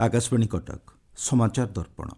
आकाशवाणी कटक समाचार दर्पण।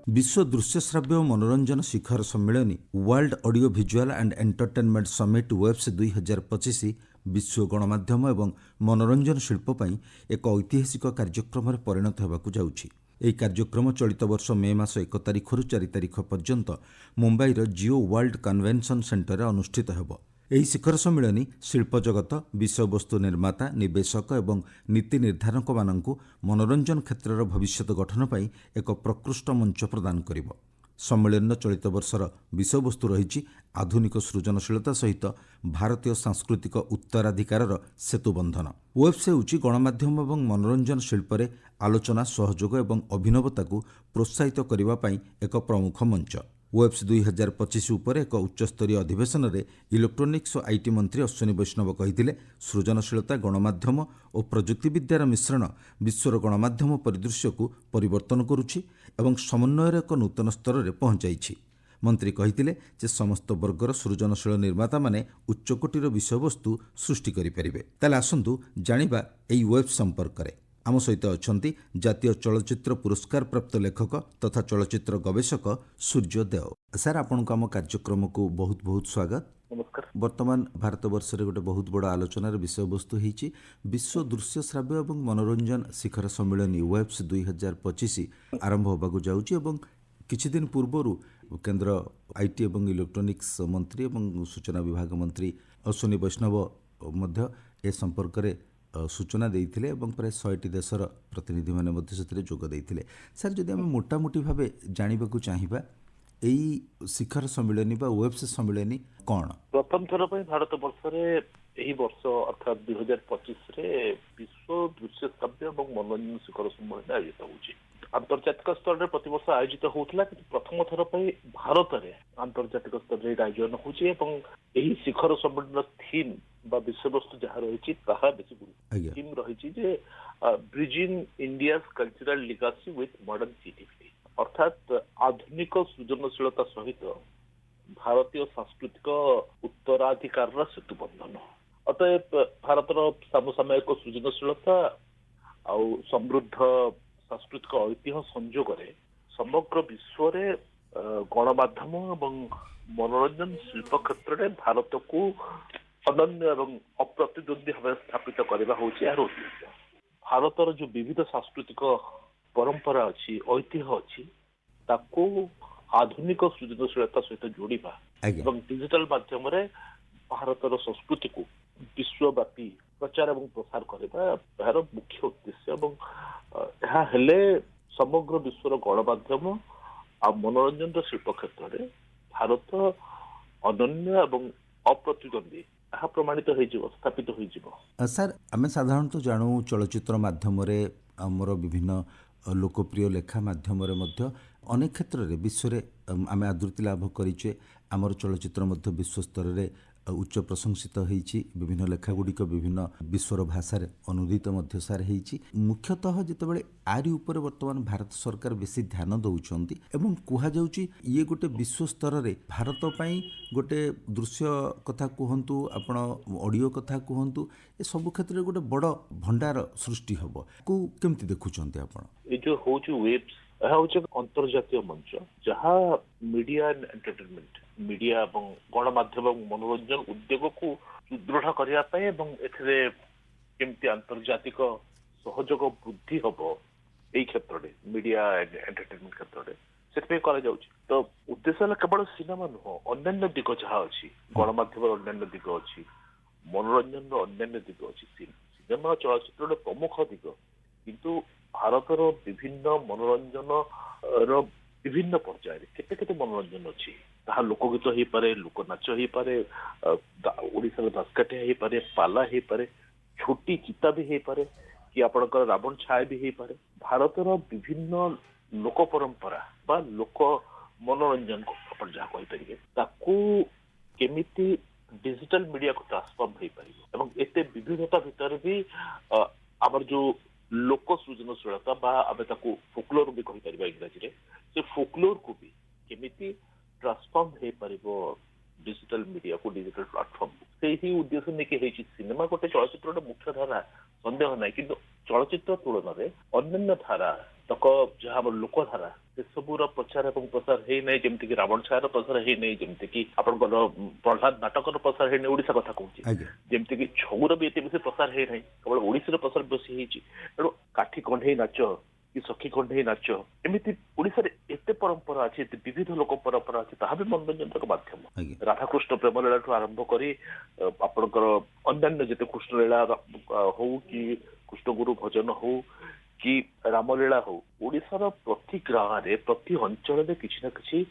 विश्व दृश्य श्राव्य और मनोरंजन शिखर सम्मेलनी world audio visual and entertainment summit WAVES 2025 विश्व गणमाध्यम एवं मनोरंजन शिल्प पर एक ऐतिहासिक कार्यक्रम परिणत होगाकू जाउछि। ଏହି କାର୍ଯ୍ୟକ୍ରମ ଚଳିତ ବର୍ଷ ମେ ମାସ 1 ତାରିଖରୁ 4 ତାରିଖ ପର୍ଯ୍ୟନ୍ତ ମୁମ୍ବାଇର ଜିଓ ୱାର୍ଲ୍ଡ କନଭେନସନ୍ ସେଣ୍ଟରରେ ଅନୁଷ୍ଠିତ ହେବ। ଏହି ଶିଖର ସମ୍ମିଳନୀ ଶିଳ୍ପ ଜଗତ, ବିଷୟବସ୍ତୁ ନିର୍ମାତା, ନିବେଶକ ଏବଂ ନୀତି ନିର୍ଦ୍ଧାରକମାନଙ୍କୁ ମନୋରଞ୍ଜନ କ୍ଷେତ୍ରର ଭବିଷ୍ୟତ ଗଠନ ପାଇଁ ଏକ ପ୍ରକୃଷ୍ଟ ମଞ୍ଚ ପ୍ରଦାନ କରିବ। ସମ୍ମିଳନୀର ଚଳିତ ବର୍ଷର ବିଷୟବସ୍ତୁ ରହିଛି ଆଧୁନିକ ସୃଜନଶୀଳତା ସହିତ ଭାରତୀୟ ସାଂସ୍କୃତିକ ଉତ୍ତରାଧିକାରର ସେତୁବନ୍ଧନ। ୱେବ୍ସ ହେଉଛି ଗଣମାଧ୍ୟମ ଏବଂ ମନୋରଞ୍ଜନ ଶିଳ୍ପରେ ଆଲୋଚନା, ସହଯୋଗ ଏବଂ ଅଭିନବତାକୁ ପ୍ରୋତ୍ସାହିତ କରିବା ପାଇଁ ଏକ ପ୍ରମୁଖ ମଞ୍ଚ। ୱେବ୍ସ 2025 ଉପରେ ଏକ ଉଚ୍ଚସ୍ତରୀୟ ଅଧିବେଶନରେ ଇଲେକ୍ଟ୍ରୋନିକ୍ସ ଓ ଆଇଟି ମନ୍ତ୍ରୀ ଅଶ୍ୱିନୀ ବୈଷ୍ଣବ କହିଥିଲେ, ସୃଜନଶୀଳତା, ଗଣମାଧ୍ୟମ ଓ ପ୍ରଯୁକ୍ତିବିଦ୍ୟାର ମିଶ୍ରଣ ବିଶ୍ୱର ଗଣମାଧ୍ୟମ ପରିଦୃଶ୍ୟକୁ ପରିବର୍ତ୍ତନ କରୁଛି ଏବଂ ସମନ୍ୱୟର ଏକ ନୂତନ ସ୍ତରରେ ପହଞ୍ଚାଇଛି। ମନ୍ତ୍ରୀ କହିଥିଲେ ଯେ ସମସ୍ତ ବର୍ଗର ସୃଜନଶୀଳ ନିର୍ମାତାମାନେ ଉଚ୍ଚକୋଟୀର ବିଷୟବସ୍ତୁ ସୃଷ୍ଟି କରିପାରିବେ। ତାହେଲେ ଆସନ୍ତୁ ଜାଣିବା ଏହି ୱେବ୍ ସମ୍ପର୍କରେ। ଆମ ସହିତ ଅଛନ୍ତି ଜାତୀୟ ଚଳଚ୍ଚିତ୍ର ପୁରସ୍କାର ପ୍ରାପ୍ତ ଲେଖକ ତଥା ଚଳଚ୍ଚିତ୍ର ଗବେଷକ ସୂର୍ଯ୍ୟ ଦେଓ। ସାର୍, ଆପଣଙ୍କୁ ଆମ କାର୍ଯ୍ୟକ୍ରମକୁ ବହୁତ ବହୁତ ସ୍ୱାଗତ। ନମସ୍କାର। ବର୍ତ୍ତମାନ ଭାରତବର୍ଷରେ ଗୋଟେ ବହୁତ ବଡ଼ ଆଲୋଚନାର ବିଷୟବସ୍ତୁ ହେଇଛି ବିଶ୍ୱ ଦୃଶ୍ୟ ଶ୍ରାବ୍ୟ ଏବଂ ମନୋରଞ୍ଜନ ଶିଖର ସମ୍ମିଳନୀ ୱେବ୍ସ 2025 ଆରମ୍ଭ ହେବାକୁ ଯାଉଛି ଏବଂ କିଛିଦିନ ପୂର୍ବରୁ କେନ୍ଦ୍ର ଆଇଟି ଏବଂ ଇଲେକ୍ଟ୍ରୋନିକ୍ସ ମନ୍ତ୍ରୀ ଏବଂ ସୂଚନା ବିଭାଗ ମନ୍ତ୍ରୀ ଅଶ୍ୱିନୀ ବୈଷ୍ଣବ ମଧ୍ୟ ଏ ସମ୍ପର୍କରେ ସୂଚନା ଦେଇଥିଲେ ଏବଂ ପ୍ରାୟ 100ଟି ଦେଶର ପ୍ରତିନିଧିମାନେ ମଧ୍ୟ ସେଥିରେ ଯୋଗ ଦେଇଥିଲେ। ସାର୍, ଯଦି ଆମେ ମୋଟାମୋଟି ଭାବେ ଜାଣିବାକୁ ଚାହିଁବା ଏହି ଶିଖର ସମ୍ମିଳନୀ ବା ୱେବ୍ସ ସମ୍ମିଳନୀ କ'ଣ? ପ୍ରଥମ ଥର ପାଇଁ ଭାରତ ବର୍ଷରେ ଏହି ବର୍ଷ ଅର୍ଥାତ୍ 2025ରେ ବିଶ୍ୱ ଦୃଶ୍ୟ ଶ୍ରାବ୍ୟ ଏବଂ ମନୋରଞ୍ଜନ ଶିଖର ସମ୍ମିଳନୀ ଆୟୋଜିତ ହେଉଛି। ଆନ୍ତର୍ଜାତିକ ସ୍ତରରେ ପ୍ରତିବର୍ଷ ଆୟୋଜିତ ହେଉଥିଲା, କିନ୍ତୁ ପ୍ରଥମ ଥର ପାଇଁ ଭାରତରେ ଆନ୍ତର୍ଜାତିକ ସ୍ତରରେ ଏଇଟା ଆୟୋଜନ ହେଉଛି ଏବଂ ଏହି ଶିଖର ସମ୍ମିଳନୀର ଥିମ୍ ବା ବିଷୟବସ୍ତୁ ଯାହା ରହିଛି ତାହା ବେଶୀ ଗୁରୁତ୍ୱ। ଥିମ୍ ରହିଛି ଯେ bridging India's cultural legacy with modern creativity, ଅର୍ଥାତ୍ ଆଧୁନିକ ସୃଜନଶୀଳତା ସହିତ ଭାରତୀୟ ସାଂସ୍କୃତିକ ଉତ୍ତରାଧିକାରର ସେତୁବନ୍ଧନ। ଅତଏବ ଭାରତର ସମସାମୟିକ ସୃଜନଶୀଳତା ଆଉ ସମୃଦ୍ଧ ସାଂସ୍କୃତିକ ଐତିହ୍ୟ ସଂଯୋଗରେ ସମଗ୍ର ବିଶ୍ୱରେ ଗଣମାଧ୍ୟମ ଏବଂ ମନୋରଞ୍ଜନ ଶିଳ୍ପ କ୍ଷେତ୍ରରେ ଭାରତକୁ ଅନନ୍ୟ ଏବଂ ଅପ୍ରତିଦ୍ୱନ୍ଦ୍ୱୀ ଭାବେ ସ୍ଥାପିତ କରିବା ହେଉଛି ଏହାର ଉଦ୍ଦେଶ୍ୟ। ଭାରତର ଯୋଉ ବିବିଧ ସାଂସ୍କୃତିକ ପରମ୍ପରା ଅଛି, ଐତିହ୍ୟ ଅଛି, ତାକୁ ଆଧୁନିକ ସୃଜନଶୀଳତା ସହିତ ଯୋଡ଼ିବା ଏବଂ ଡିଜିଟାଲ ମାଧ୍ୟମରେ ଭାରତର ସଂସ୍କୃତିକୁ ବିଶ୍ୱବ୍ୟାପୀ ପ୍ରଚାର ଏବଂ ପ୍ରସାର କରିବା ଏହାର ମୁଖ୍ୟ ଉଦ୍ଦେଶ୍ୟ ଏବଂ ଏହା ହେଲେ ସମଗ୍ର ବିଶ୍ୱର ଗଣମାଧ୍ୟମ ଆଉ ମନୋରଞ୍ଜନର ଶିଳ୍ପ କ୍ଷେତ୍ରରେ ଭାରତ ଅନନ୍ୟ ଏବଂ ଅପ୍ରତିଦ୍ୱନ୍ଦ୍ୱୀ ଏହା ପ୍ରମାଣିତ ହୋଇଯିବ, ସ୍ଥାପିତ ହୋଇଯିବ। ସାର୍, ଆମେ ସାଧାରଣତଃ ଜାଣୁ ଚଳଚ୍ଚିତ୍ର ମାଧ୍ୟମରେ ଆମର ବିଭିନ୍ନ ଲୋକପ୍ରିୟ ଲେଖା ମାଧ୍ୟମରେ ମଧ୍ୟ ଅନେକ କ୍ଷେତ୍ରରେ ବିଶ୍ୱରେ ଆମେ ଆଦୃତି ଲାଭ କରିଛେ। ଆମର ଚଳଚ୍ଚିତ୍ର ମଧ୍ୟ ବିଶ୍ୱସ୍ତରରେ ଉଚ୍ଚ ପ୍ରଶଂସିତ ହୋଇଛି। ବିଭିନ୍ନ ଲେଖାଗୁଡ଼ିକ ବିଭିନ୍ନ ବିଶ୍ୱର ଭାଷାରେ ଅନୁଦିତ ମଧ୍ୟ ସାର୍ ହେଇଛି। ମୁଖ୍ୟତଃ ଯେତେବେଳେ ଆରି ଉପରେ ବର୍ତ୍ତମାନ ଭାରତ ସରକାର ବେଶୀ ଧ୍ୟାନ ଦେଉଛନ୍ତି ଏବଂ କୁହାଯାଉଛି ଇଏ ଗୋଟେ ବିଶ୍ୱସ୍ତରରେ ଭାରତ ପାଇଁ ଗୋଟେ ଦୃଶ୍ୟ କଥା କୁହନ୍ତୁ, ଆପଣ ଅଡ଼ିଓ କଥା କୁହନ୍ତୁ, ଏସବୁ କ୍ଷେତ୍ରରେ ଗୋଟେ ବଡ଼ ଭଣ୍ଡାର ସୃଷ୍ଟି ହେବ। କୁ କେମିତି ଦେଖୁଛନ୍ତି ଆପଣ? ଏ ଯୋଉ ହେଉଛି ୱେବ୍ସ, ଏହା ହେଉଛି ଏକ ଅନ୍ତର୍ଜାତୀୟ ମଞ୍ଚ ଯାହା ମିଡିଆ ଆଣ୍ଡ ଏଣ୍ଟରଟେନମେଣ୍ଟ, ମିଡିଆ ଏବଂ ଗଣମାଧ୍ୟମ ଏବଂ ମନୋରଞ୍ଜନ ଉଦ୍ୟୋଗକୁ ସୁଦୃଢ଼ କରିବା ପାଇଁ ଏବଂ ଏଥିରେ କେମିତି ଆନ୍ତର୍ଜାତିକ ସହଯୋଗ ବୃଦ୍ଧି ହବ ଏଇ କ୍ଷେତ୍ରରେ, ମିଡିଆ ଆଣ୍ଡ ଏଣ୍ଟରଟେନମେଣ୍ଟ କ୍ଷେତ୍ରରେ, ସେଥିପାଇଁ କରାଯାଉଛି। ତ ଉଦ୍ଦେଶ୍ୟ ହେଲା କେବଳ ସିନେମା ନୁହଁ, ଅନ୍ୟାନ୍ୟ ଦିଗ ଯାହା ଅଛି, ଗଣମାଧ୍ୟମର ଅନ୍ୟାନ୍ୟ ଦିଗ ଅଛି, ମନୋରଞ୍ଜନର ଅନ୍ୟାନ୍ୟ ଦିଗ ଅଛି। ସିନେମା ଚଳଚ୍ଚିତ୍ରର ପ୍ରମୁଖ ଦିଗ, କିନ୍ତୁ ଭାରତର ବିଭିନ୍ନ ମନୋରଞ୍ଜନର ବିଭିନ୍ନ ପର୍ଯ୍ୟାୟରେ କେତେ କେତେ ମନୋରଞ୍ଜନ ଅଛି। ତାହା ଲୋକଗୀତ ହେଇପାରେ, ଲୋକନାଚ ହେଇପାରେ, ଓଡ଼ିଶାର ଦାସକାଠିଆ ହେଇପାରେ, ପାଲା ହେଇପାରେ, ଛୋଟି ଚିତା ବି ହେଇପାରେ, କି ଆପଣଙ୍କର ରାବଣ ଛାୟା ବି ହେଇପାରେ। ଭାରତର ବିଭିନ୍ନ ଲୋକ ପରମ୍ପରା ବା ଲୋକ ମନୋରଞ୍ଜନ ଆପଣ ଯାହା କହିପାରିବେ, ତାକୁ କେମିତି डिजिटल मीडिया को ट्रांसफॉर्म हो पारिबो एवं एते विविधता भितर भी आमर जो लोक सृजनशीलता बा आमे ताको फोकलोर भी कहि परिबा इंग्रजी रे से फोकलोर को भी केमिति ट्रांसफॉर्म हो पारिबो डिजिटल मीडिया को डिजिटल प्लेटफॉर्म से ही उद्देश्य नेके हेछि सिनेमा गोटे चलचित्र मुख्य धारा संदेह नाही कि चलचित्र तुलन में अन्य धारा तक जहाँ आम लोकधारा से सबूर प्रचार और प्रसार है नहीं जमीक रावण छाया प्रसार है नहीं जमीक आप प्रहलाद नाटक प्रसार है नहीं ओडिशा कथा कहूँ जमीक छौर भी एत प्रसार है नहीं केवल ओडिशा प्रसार बेसी होती तेणु काठी कंढे नाच कि सखी कंढे नाच एमती ओडिशा एत परंपरा अच्छी विविध लोक परंपरा अच्छी ता भी मनोरंजन माध्यम राधाकृष्ण प्रेमलीला ठू आरंभ कर आपणकर अन्य जिते कृष्णलीला हो कि कृष्णगुरु भजन हो कि रामलीला हो ओडिशार प्रति गाँव में प्रति अंचल में किसी ना किसी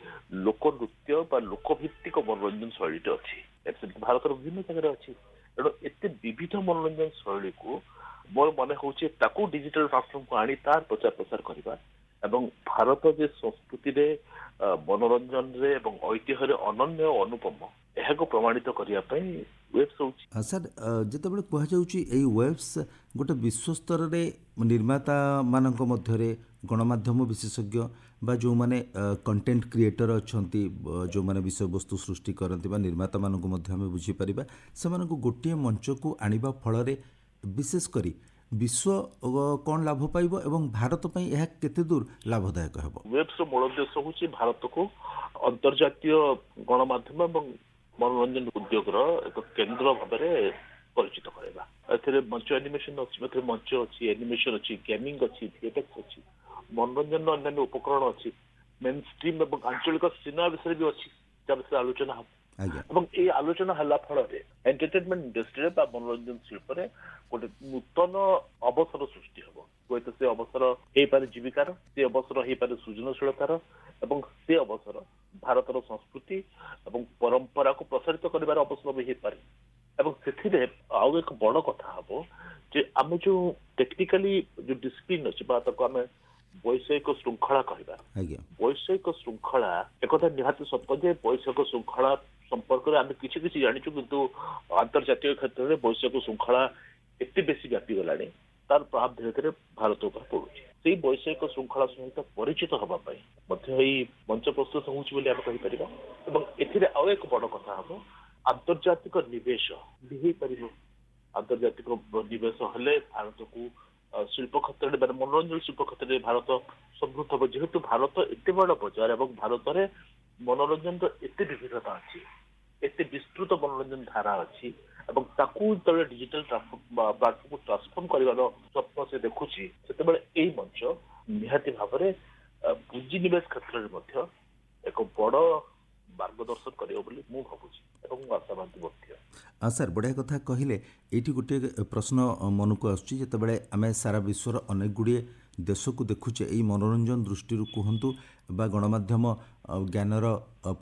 लोक नृत्य बा लोकभित्तिक मनोरंजन शैली अच्छी भारत विभिन्न जगह अच्छी तेणु एत विविध मनोरंजन शैली को मोर मन हूँ डिजिटल प्लाटफर्म को आनी तार प्रचार प्रसार करवा एवं भारत जे संस्कृति रे मनोरंजन रे एवं ऐतिह्य अनन्य और अनुपम यह प्रमाणित करने वेब्स होची सर जितेबाला कहुच्छी वेब्स गोटे विश्व स्तर रे निर्माता मानक मध्यरे गणमाध्यम विशेषज्ञ बा जो माने कंटेंट क्रिएटर अच्छी जो माने विषय वस्तु सृष्टि करती बा निर्माता मानक मध्य आमे बुझी परिबा सेमानकु गोटे मंच को आनिबा फल विशेष करी विश्व कौन लाभ पाइब एवं भारत पई यह केते दूर लाभदायक हेबो वेब्स मूल उद्देश्य होची भारत को अंतर्जातीय गणमाध्यम एवं मनोरंजन उद्योग एक केंद्र भाव में परिचित करवा ए मंच एनिमेशन अच्छी मंच अच्छी एनिमेशन अच्छी गेमिंग अच्छी थिएटर अच्छी मनोरंजन अन्य उपकरण अच्छी मेन स्ट्रीम और आंचलिक सिनेमा विषय भी अच्छी जहाँ विषय आलोचना हम एवं ये आलोचना हला फल एंटरटेनमेंट इंडस्ट्री मनोरंजन शिल्प गोटे नूतन अवसर सृष्टि हम हुए तो से अवसर हो पारे जीविकार से अवसर हो पारे सृजनशीलतार एवं से अवसर भारतर संस्कृति एवं परंपरा को प्रसारित कर अवसर भी हो पारे एवं से आउ एक बड़ कथा हम जे आम जो टेक्निकाली जो डिसिप्लिन अच्छी आम वैषयिक श्रृंखला कहवा वैषयिक श्रृंखला एक निहाती सत्य जे वैषयिक श्रृंखला संपर्क में आम किसी जाचु किंतु अंतर्जातीय क्षेत्र में वैषयिक श्रृंखला एत बेसी व्यापी गला तार प्रभाव धीरे धीरे भारत उपर पड़ुଛି से वैषयिक श्रृंखला सहित परिचित होगापाई मंच प्रस्तुत होपर आउ एक बड़ कथा हम आंतर्जातिक निवेश भी पार आंतर्जातिक निवेश हेले भारत को शिल्प क्षेत्र में मनोरंजन शिल्प क्षेत्र में भारत समृद्ध हम जेहेतु भारत एत बड़ बजार और भारत में मनोरंजन एत विविधता अच्छी एत विस्तृत मनोरंजन धारा अच्छी तले डिजिटल प्लाटफॉर्म को ट्रांसफॉर्म कर स्वप्न से देखुची से यही मंच निहाती भाव में पुंजी निवेश क्षेत्र में एक बड़ मार्गदर्शन करियो बोली मु भाबुची एवं आशावादी मध्य सर बढ़िया कथा कहले ये गोटे प्रश्न मन को आसुची जेतेबेले आमे सारा विश्वर अनेक गुड़िए देश को देखुचे यही मनोरंजन दृष्टि कहतु बा गणमाध्यम ज्ञानर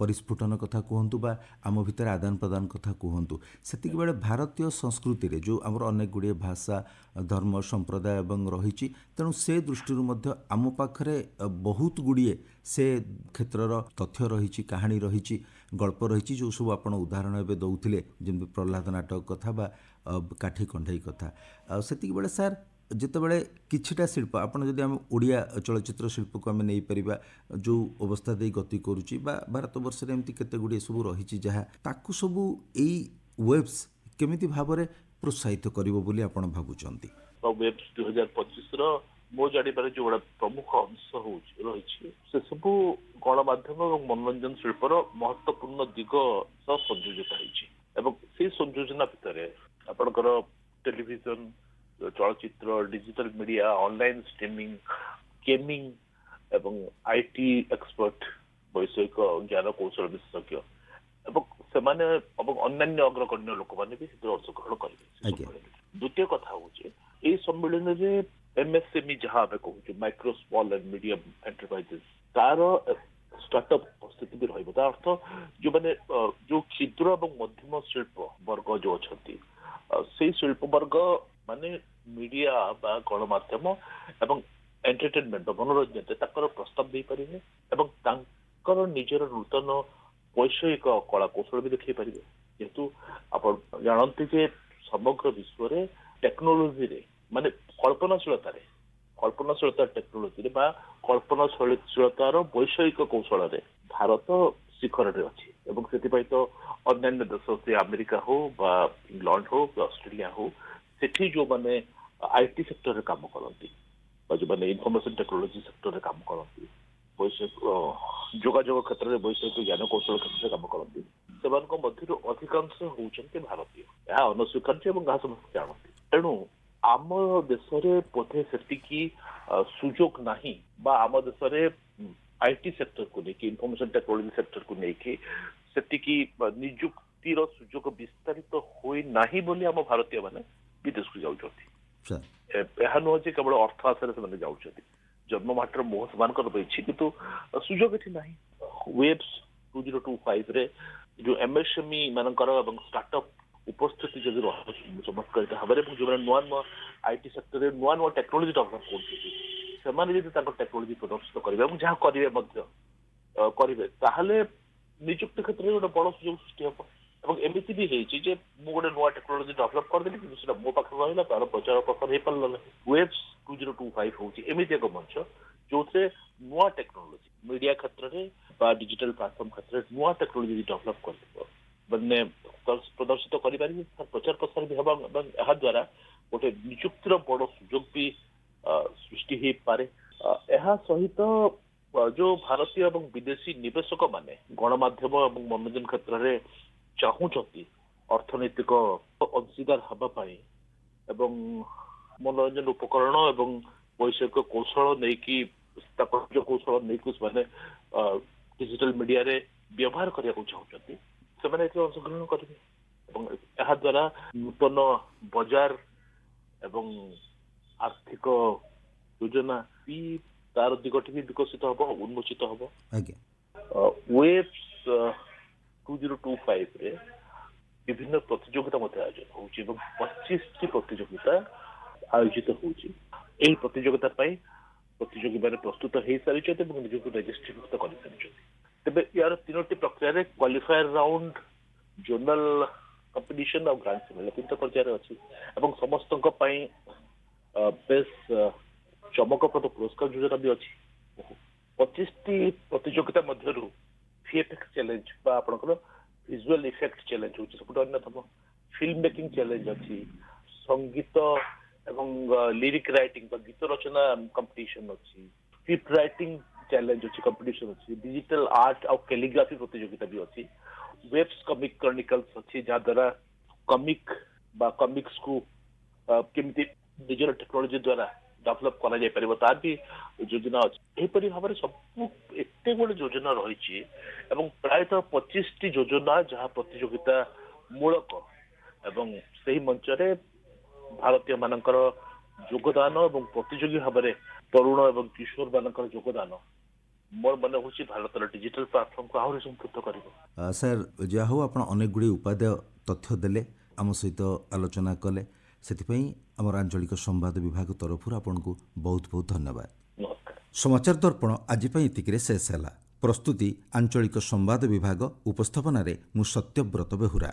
परिस्फुटन कथा कहतु बा आम भितर आदान प्रदान कथा कहतु सेतिक बेले भारतीय संस्कृति रे जो आमर अनेक गुड़िए भाषा धर्म संप्रदाय एवं रही तेणु से दृष्टि आम पाखरे बहुत गुड़िए से क्षेत्रर तथ्य रही कहानी रही गल्प रही जो सब आप उदाहरण एवं दौले जमी प्रहलाद नाटक कथा बा काठी कंढई कथा सेतिक बेले सार जितेबाला किछिटा शिल्प आपड़ जदि आम ओडिया चलचित्र शिल्प को आम नहीं पारिबा जो अवस्था दे गति करुच्ची भारत वर्ष में एमती केते गुड़िए सब रही जहाँ ताकू सबू यही वेब्स केमिति भाव में प्रोत्साहित करिवो बोली आपण भाबुचंती वेब्स 2025 मो जानिबार जो बड़ा प्रमुख अंश रही से सब गणमाध्यम और मनोरंजन शिल्पर महत्वपूर्ण दिग सह संयोजित होती संयोजना भितर आपणकर टेलीविजन चलचित्र digital media online streaming gaming एवं आईटी एक्सपर्ट वैषयिक ज्ञान कौशल विशेषज्ञ एवं अन्य अग्रगण्य लोक मैंने भी अंशग्रहण करेंगे द्वितीय कथा हूँ सम्मेलन में एमएसएमई जहाँ आम कहूँ micro small and medium enterprises तार स्टार्टअप स्थिति भी रहा अर्थ जो मैंने जो क्षुद्र और मध्यम शिल्प वर्ग जो अच्छा से शिल्प वर्ग माने मीडिया बा गणमाध्यम एवं एंटरटेनमेंट मनोरंजन ताकर प्रस्ताव दे पारे निजर नूतन वैषयिक कला कौशल भी देखी पारे ଯେହେତୁ ଆପଣ ଜାଣନ୍ତି ଯେ ସମଗ୍ର ବିଶ୍ୱରେ ଟେକ୍ନୋଲୋଜିରେ ମାନେ କଳ୍ପନାଶୀଳତା ଟେକ୍ନୋଲୋଜିରେ ବା କଳ୍ପନାଶୀଳତାର ବୈଷୟିକ କୌଶଳରେ ଭାରତ ଶିଖରରେ ଅଛି ଏବଂ ସେଥିପାଇଁ ତ ଅନ୍ୟାନ୍ୟ ଦେଶ ସେ ଆମେରିକା ହଉ ବା ଇଂଲଣ୍ଡ ହଉ ବା ଅଷ୍ଟ୍ରେଲିଆ ହଉ ସେଠି ଯୋଉମାନେ ଆଇଟି ସେକ୍ଟରରେ କାମ କରନ୍ତି ବା ଯୋଉମାନେ ଇନଫର୍ମେସନ ଟେକ୍ନୋଲୋଜି ସେକ୍ଟରରେ କାମ କରନ୍ତି ବୈଷୟିକ ଯୋଗାଯୋଗ କ୍ଷେତ୍ରରେ ବୈଷୟିକ ଜ୍ଞାନ କୌଶଳ କ୍ଷେତ୍ରରେ କାମ କରନ୍ତି ସେମାନଙ୍କ ମଧ୍ୟରୁ ଅଧିକାଂଶ ହଉଛନ୍ତି ଭାରତୀୟ। ଏହା ଅନସ୍ୱୀକାର୍ଯ୍ୟ ଏବଂ ଯାହା ସମସ୍ତେ ଜାଣନ୍ତି। ତେଣୁ ଆମ ଦେଶରେ ବୋଧେ ସେତିକି ସୁଯୋଗ ନାହିଁ ବା ଆମ ଦେଶରେ ଆଇଟି ସେକ୍ଟରକୁ ନେଇକି ଇନଫର୍ମେସନ ଟେକ୍ନୋଲୋଜି ସେକ୍ଟରକୁ ନେଇକି ସେତିକି ନିଯୁକ୍ତିର ସୁଯୋଗ ବିସ୍ତାରିତ ହୋଇନାହିଁ ବୋଲି ଆମ ଭାରତୀୟ ମାନେ ବିଦେଶକୁ ଯାଉଛନ୍ତି। ସାର୍ ଏହା ନୁହଁ ଯେ କେବଳ ଅର୍ଥ ଆଶାରେ ସେମାନେ ଯାଉଛନ୍ତି। ଜନ୍ମ ମାଟିର ମୋହ ସେମାନଙ୍କର ରହିଛି କିନ୍ତୁ ସୁଯୋଗ ଏଠି ନାହିଁ। ୱେବ୍ସ 2025 ରେ ଯୋଉ ଏମଏସଏମଇ ମାନଙ୍କର ଏବଂ ଷ୍ଟାର୍ଟଅପ ଉପସ୍ଥିତି ଯଦି ଚମତ୍କାରିତ ଭାବରେ ଏବଂ ଯୋଉମାନେ ନୂଆ ନୂଆ ଆଇଟି ସେକ୍ଟରରେ ନୂଆ ନୂଆ ଟେକ୍ନୋଲୋଜି ଡେଭଲପ କରୁଛନ୍ତି ସେମାନେ ଯଦି ତାଙ୍କ ଟେକ୍ନୋଲୋଜି ପ୍ରଦର୍ଶିତ କରିବେ ଏବଂ ଯାହା କରିବେ ମଧ୍ୟ କରିବେ ତାହେଲେ ନିଯୁକ୍ତି କ୍ଷେତ୍ରରେ ଗୋଟେ ବଡ ସୁଯୋଗ ସୃଷ୍ଟି ହେବ। ଏବଂ ଏମିତି ବି ହେଇଛି ଯେ ମୁଁ ଗୋଟେ ନୂଆ ଟେକ୍ନୋଲୋଜି ଡେଭଲପ କରିଦେଲି କିନ୍ତୁ ସେଟା ମୋ ପାଖରେ ରହିଲା ତାର ପ୍ରଚାର ପ୍ରସାର ହେଇପାରିଲା ନାହିଁ। ୱେବ୍ସ 2025 ହଉଛି ଏମିତି ଏକ ମଞ୍ଚ ଯୋଉଥିରେ ନୂଆ ଟେକ୍ନୋଲୋଜି ମିଡିଆ କ୍ଷେତ୍ରରେ ବା ଡିଜିଟାଲ ପ୍ଲାଟଫର୍ମ କ୍ଷେତ୍ରରେ ନୂଆ ଟେକ୍ନୋଲୋଜି ଡେଭଲପ କରିବ ମାନେ ପ୍ରଦର୍ଶିତ କରିପାରିବେ ପ୍ରଚାର ପ୍ରସାର ବି ହେବା ଏବଂ ଏହା ଦ୍ୱାରା ଗୋଟେ ନିଯୁକ୍ତିର ବଡ ସୁଯୋଗ ବି ସୃଷ୍ଟି ହେଇପାରେ। ଏହା ସହିତ ଯୋଉ ଭାରତୀୟ ଏବଂ ବିଦେଶୀ ନିବେଶକ ମାନେ ଗଣମାଧ୍ୟମ ଏବଂ ମନୋରଞ୍ଜନ କ୍ଷେତ୍ରରେ ଚାହୁଁଛନ୍ତି ଅର୍ଥନୈତିକ ଅଂଶୀଦାର ହେବା ପାଇଁ ଏବଂ ମନୋରଞ୍ଜନ ଉପକରଣ ଏବଂ ବୈଷୟିକ କୌଶଳ ନେଇକି ସ୍ଥାପତ୍ୟ କୌଶଳ ନେଇକି ସେମାନେ ଡିଜିଟାଲ ମିଡିଆରେ ବ୍ୟବହାର କରିବାକୁ ଚାହୁଁଛନ୍ତି ସେମାନେ ଏଥିରେ ଅଂଶଗ୍ରହଣ କରିବେ ଏବଂ ଏହା ଦ୍ୱାରା ନୂତନ ବଜାର ଏବଂ ଆର୍ଥିକ ଯୋଜନା ବି ତାର ଦିଗଟି ବି ବିକଶିତ ହବ ଉନ୍ମୋଚିତ ହବ। ଆଜ୍ଞା ୱେବ୍ସ 2025 ରେ ବିଭିନ୍ନ ପ୍ରତିଯୋଗିତା ମଧ୍ୟ ଆୟୋଜନ ହଉଛି ଏବଂ 25ଟି ପ୍ରତିଯୋଗିତା ଆୟୋଜିତ ହଉଛି। ଏହି ପ୍ରତିଯୋଗିତା ପାଇଁ ପ୍ରତିଯୋଗୀ ମାନେ ପ୍ରସ୍ତୁତ ହେଇସାରିଛନ୍ତି ଏବଂ ନିଜକୁ ରେଜିଷ୍ଟ୍ରିଭୁକ୍ତ କରିସାରିଛନ୍ତି। ତେବେ ୟାର 3ଟି ପ୍ରକ୍ରିୟାରେ କ୍ୱାଲିଫାୟର ରାଉଣ୍ଡ ଜୋନାଲ କମ୍ପିଟିସନ ଆଉ ଗ୍ରାଣ୍ଡ ଫିନାଲ 3ଟା ପର୍ଯ୍ୟାୟରେ ଅଛି ଏବଂ ସମସ୍ତଙ୍କ ପାଇଁ ବେଶ ଚମକପ୍ରଦ ପୁରସ୍କାର ଯୋଜନା ବି ଅଛି। 25ଟି ପ୍ରତିଯୋଗିତା ମଧ୍ୟରୁ ଭିଏଫଏକ୍ସ ଚ୍ୟାଲେଞ୍ଜ ବା ଆପଣଙ୍କର ଭିଜୁଆଲ ଇଫେକ୍ଟ ଚ୍ୟାଲେଞ୍ଜ ହଉଛି ସବୁଠୁ ଅନ୍ୟତମ। ଫିଲ୍ମ ମେକିଂ ଚ୍ୟାଲେଞ୍ଜ ଅଛି, ସଙ୍ଗୀତ ଏବଂ ଲିରିକ ରାଇଟିଂ ବା ଗୀତ ରଚନା କମ୍ପିଟିସନ ଅଛି, ସ୍କ୍ରିପ୍ଟ ରାଇଟିଂ ଚ୍ୟାଲେଞ୍ଜ ଅଛି କମ୍ପିଟିସନ ଅଛି, ଡିଜିଟାଲ ଆର୍ଟ ଆଉ କାଲିଗ୍ରାଫି ପ୍ରତିଯୋଗିତା ବି ଅଛି, ୱେବ୍ସ କମିକ କ୍ରନିକଲ୍ସ ଅଛି ଯାହା ଦ୍ୱାରା କମିକ ବା କମିକ୍ସକୁ କେମିତି ନିଜର ଟେକ୍ନୋଲୋଜି ଦ୍ୱାରା ଡେଭଲପ କରାଯାଇପାରିବ ତାର ବି ଯୋଜନା ଅଛି। ଏହିପରି ଭାବରେ ସବୁ ଏତେ ଗୁଡେ ଯୋଜନା ରହିଛି ଏବଂ ପ୍ରାୟତଃ 25ଟି ଯୋଜନା ଯାହା ପ୍ରତିଯୋଗିତା ମୂଳକ ଏବଂ ସେହି ମଞ୍ଚରେ ଭାରତୀୟ ମାନଙ୍କର ଯୋଗଦାନ ଏବଂ ପ୍ରତିଯୋଗୀ ଭାବରେ ତରୁଣ ଏବଂ କିଶୋର ମାନଙ୍କର ଯୋଗଦାନ ମୋର ମନେ ହେଉଛି ଭାରତର ଡିଜିଟାଲ ପ୍ଲାଟଫର୍ମକୁ ଆହୁରି ସମୃଦ୍ଧ କରିବ। ସାର୍ ଯାହା ହଉ ଆପଣ ଅନେକ ଗୁଡ଼ିଏ ଉପାଦେୟ ତଥ୍ୟ ଦେଲେ ଆମ ସହିତ ଆଲୋଚନା କଲେ ସେଥିପାଇଁ ଆମର ଆଞ୍ଚଳିକ ସମ୍ବାଦ ବିଭାଗ ତରଫରୁ ଆପଣଙ୍କୁ ବହୁତ ବହୁତ ଧନ୍ୟବାଦ। ନମସ୍କାର। ସମାଚାର ଦର୍ପଣ ଆଜି ପାଇଁ ଏତିକିରେ ଶେଷ ହେଲା। ପ୍ରସ୍ତୁତି ଆଞ୍ଚଳିକ ସମ୍ବାଦ ବିଭାଗ, ଉପସ୍ଥାପନାରେ ମୁଁ ସତ୍ୟବ୍ରତ ବେହୁରା।